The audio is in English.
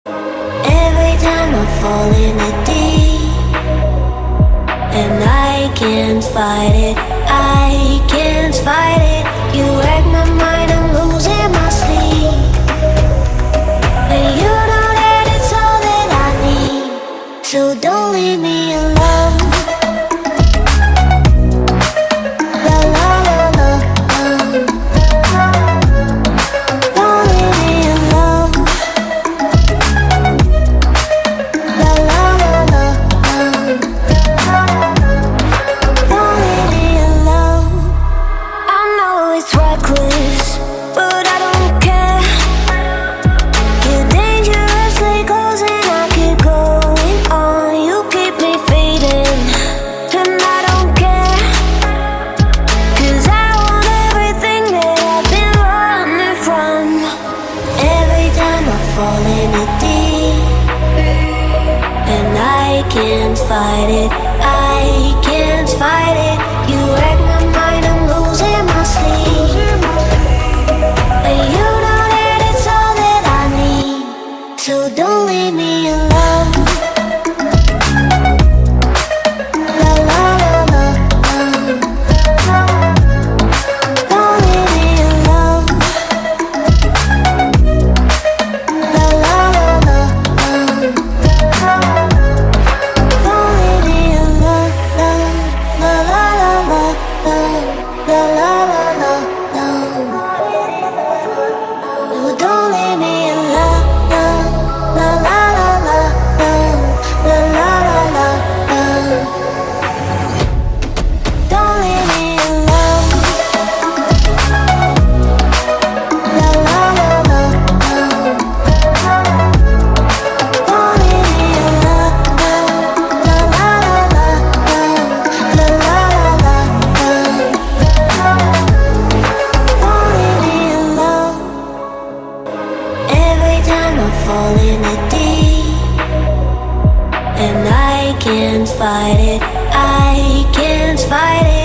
Every time I fall in the deep, and I can't fight it, I can't fight it. You wreck my mind, I'm losing my sleep. And you know that it's all that I need, so don't leave me alone. La la la la, don't leave me alone. La la la la, don't leave me alone. I know it's reckless, but I don't care. You're dangerously close and I keep going on. You keep me fading, and I don't care, 'cause I want everything that I've been running from. Every time I fall in the deep, and I can't fight it, I can't fight it. You wreck my mind, I'm losing my sleep. And you know that it's all that I need, so don't leave me alone. La la la la, don't leave me alone. La la la la, don't leave me alone. La la la la, la la la la, no, don't leave me alone. La la la la, la la la la, don't leave me alone. La la la la, don't leave me alone. La la la la, la la la la, don't leave me alone. Every time I fall in the deep, and I can't fight it, I can't fight it.